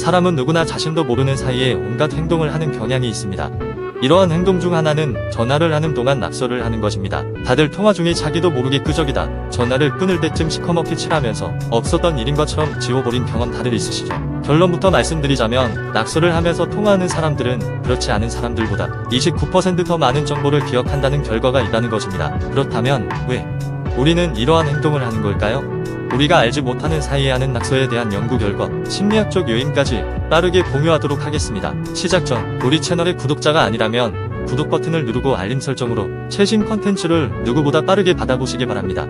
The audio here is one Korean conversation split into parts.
사람은 누구나 자신도 모르는 사이에 온갖 행동을 하는 경향이 있습니다. 이러한 행동 중 하나는 전화를 하는 동안 낙서를 하는 것입니다. 다들 통화 중에 자기도 모르게 끄적이다 전화를 끊을 때쯤 시커멓게 칠하면서 없었던 일인 것처럼 지워버린 경험 다들 있으시죠? 결론부터 말씀드리자면 낙서를 하면서 통화하는 사람들은 그렇지 않은 사람들보다 29% 더 많은 정보를 기억한다는 결과가 있다는 것입니다. 그렇다면 왜 우리는 이러한 행동을 하는 걸까요? 우리가 알지 못하는 사이에 하는 낙서에 대한 연구 결과, 심리학적 요인까지 빠르게 공유하도록 하겠습니다. 시작 전 우리 채널의 구독자가 아니라면 구독 버튼을 누르고 알림 설정으로 최신 컨텐츠를 누구보다 빠르게 받아보시기 바랍니다.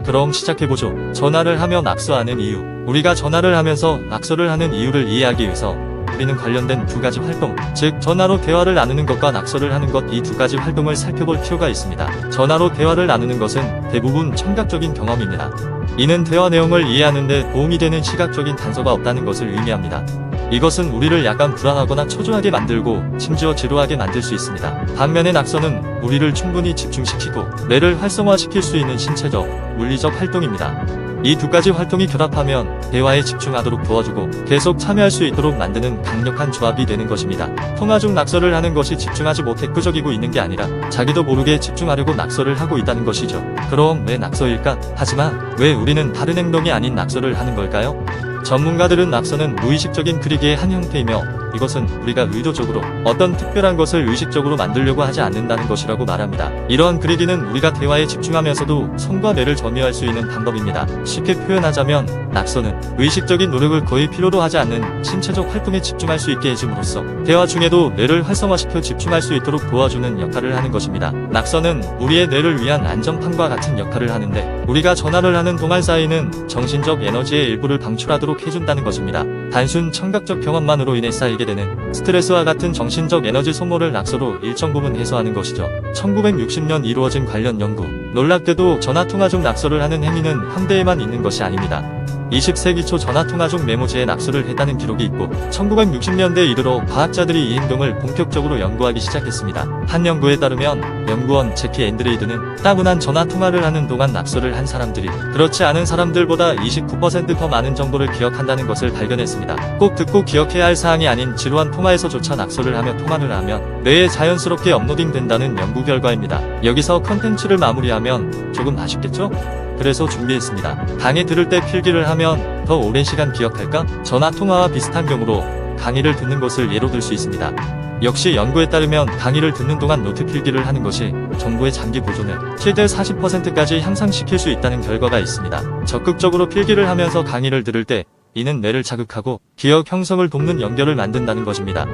그럼 시작해보죠. 전화를 하며 낙서하는 이유. 우리가 전화를 하면서 낙서를 하는 이유를 이해하기 위해서 우리는 관련된 두 가지 활동, 즉 전화로 대화를 나누는 것과 낙서를 하는 것, 이 두 가지 활동을 살펴볼 필요가 있습니다. 전화로 대화를 나누는 것은 대부분 청각적인 경험입니다. 이는 대화 내용을 이해하는 데 도움이 되는 시각적인 단서가 없다는 것을 의미합니다. 이것은 우리를 약간 불안하거나 초조하게 만들고 심지어 지루하게 만들 수 있습니다. 반면에 낙서는 우리를 충분히 집중시키고 뇌를 활성화시킬 수 있는 신체적, 물리적 활동입니다. 이 두 가지 활동이 결합하면 대화에 집중하도록 도와주고 계속 참여할 수 있도록 만드는 강력한 조합이 되는 것입니다. 통화 중 낙서를 하는 것이 집중하지 못해 끄적이고 있는 게 아니라 자기도 모르게 집중하려고 낙서를 하고 있다는 것이죠. 그럼 왜 낙서일까? 하지만 왜 우리는 다른 행동이 아닌 낙서를 하는 걸까요? 전문가들은 낙서는 무의식적인 그리기의 한 형태이며 이것은 우리가 의도적으로 어떤 특별한 것을 의식적으로 만들려고 하지 않는다는 것이라고 말합니다. 이러한 그리기는 우리가 대화에 집중하면서도 손과 뇌를 점유할 수 있는 방법입니다. 쉽게 표현하자면 낙서는 의식적인 노력을 거의 필요로 하지 않는 신체적 활동에 집중할 수 있게 해줌으로써 대화 중에도 뇌를 활성화시켜 집중할 수 있도록 도와주는 역할을 하는 것입니다. 낙서는 우리의 뇌를 위한 안전판과 같은 역할을 하는데 우리가 전화를 하는 동안 쌓이는 정신적 에너지의 일부를 방출하도록 해준다는 것입니다. 단순 청각적 경험만으로 인해 쌓이게 되는 스트레스와 같은 정신적 에너지 소모를 낙서로 일정 부분 해소하는 것이죠. 1960년 이루어진 관련 연구. 놀랍게도 전화통화 중 낙서를 하는 행위는 현대에만 있는 것이 아닙니다. 20세기 초 전화통화 중 메모지에 낙서를 했다는 기록이 있고 1960년대 이르러 과학자들이 이 행동을 본격적으로 연구하기 시작했습니다. 한 연구에 따르면 연구원 제키 앤드레이드는 따분한 전화통화를 하는 동안 낙서를 한 사람들이 그렇지 않은 사람들보다 29% 더 많은 정보를 기억한다는 것을 발견했습니다. 꼭 듣고 기억해야 할 사항이 아닌 지루한 통화에서조차 낙서를 하며 통화를 하면 뇌에 자연스럽게 업로딩 된다는 연구 결과입니다. 여기서 컨텐츠를 마무리하면 조금 아쉽겠죠? 그래서 준비했습니다. 강의 들을 때 필기를 하면 더 오랜 시간 기억할까? 전화통화와 비슷한 경우로 강의를 듣는 것을 예로 들 수 있습니다. 역시 연구에 따르면 강의를 듣는 동안 노트 필기를 하는 것이 정보의 장기 보존을 최대 40%까지 향상시킬 수 있다는 결과가 있습니다. 적극적으로 필기를 하면서 강의를 들을 때 이는 뇌를 자극하고 기억 형성을 돕는 연결을 만든다는 것입니다.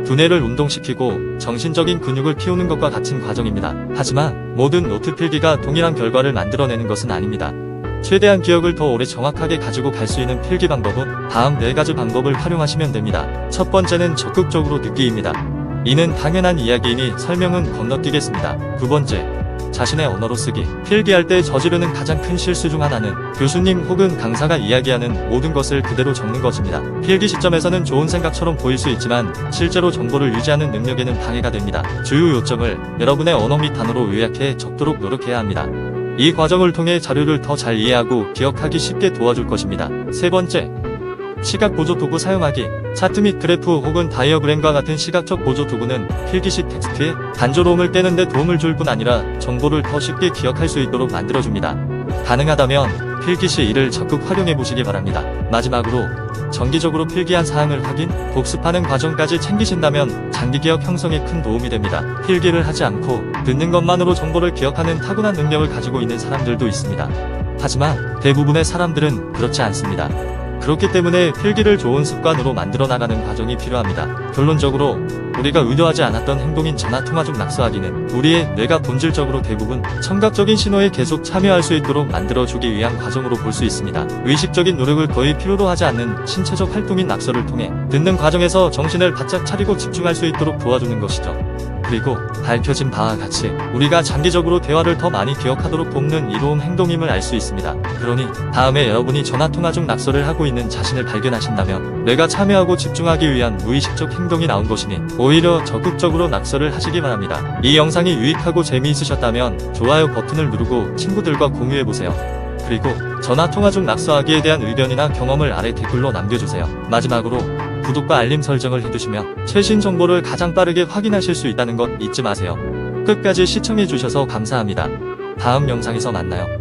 두뇌를 운동시키고 정신적인 근육을 키우는 것과 같은 과정입니다. 하지만 모든 노트 필기가 동일한 결과를 만들어내는 것은 아닙니다. 최대한 기억을 더 오래 정확하게 가지고 갈 수 있는 필기 방법은 다음 4가지 방법을 활용하시면 됩니다. 첫 번째는 적극적으로 듣기입니다. 이는 당연한 이야기이니 설명은 건너뛰겠습니다. 두 번째, 자신의 언어로 쓰기. 필기할 때 저지르는 가장 큰 실수 중 하나는 교수님 혹은 강사가 이야기하는 모든 것을 그대로 적는 것입니다. 필기 시점에서는 좋은 생각처럼 보일 수 있지만 실제로 정보를 유지하는 능력에는 방해가 됩니다. 주요 요점을 여러분의 언어 및 단어로 요약해 적도록 노력해야 합니다. 이 과정을 통해 자료를 더 잘 이해하고 기억하기 쉽게 도와줄 것입니다. 세 번째, 시각 보조 도구 사용하기. 차트 및 그래프 혹은 다이어그램과 같은 시각적 보조 도구는 필기 시 텍스트에 단조로움을 깨는 데 도움을 줄 뿐 아니라 정보를 더 쉽게 기억할 수 있도록 만들어줍니다. 가능하다면 필기 시 이를 적극 활용해 보시기 바랍니다. 마지막으로 정기적으로 필기한 사항을 확인, 복습하는 과정까지 챙기신다면 장기 기억 형성에 큰 도움이 됩니다. 필기를 하지 않고 듣는 것만으로 정보를 기억하는 타고난 능력을 가지고 있는 사람들도 있습니다. 하지만 대부분의 사람들은 그렇지 않습니다. 그렇기 때문에 필기를 좋은 습관으로 만들어 나가는 과정이 필요합니다. 결론적으로 우리가 의도하지 않았던 행동인 전화통화 중 낙서하기는 우리의 뇌가 본질적으로 대부분 청각적인 신호에 계속 참여할 수 있도록 만들어주기 위한 과정으로 볼 수 있습니다. 의식적인 노력을 거의 필요로 하지 않는 신체적 활동인 낙서를 통해 듣는 과정에서 정신을 바짝 차리고 집중할 수 있도록 도와주는 것이죠. 그리고 밝혀진 바와 같이 우리가 장기적으로 대화를 더 많이 기억하도록 돕는 이로운 행동임을 알 수 있습니다. 그러니 다음에 여러분이 전화통화 중 낙서를 하고 있는 자신을 발견하신다면 뇌가 참여하고 집중하기 위한 무의식적 행동이 나온 것이니 오히려 적극적으로 낙서를 하시기 바랍니다. 이 영상이 유익하고 재미있으셨다면 좋아요 버튼을 누르고 친구들과 공유해보세요. 그리고 전화통화 중 낙서하기에 대한 의견이나 경험을 아래 댓글로 남겨주세요. 마지막으로 구독과 알림 설정을 해두시면 최신 정보를 가장 빠르게 확인하실 수 있다는 것 잊지 마세요. 끝까지 시청해주셔서 감사합니다. 다음 영상에서 만나요.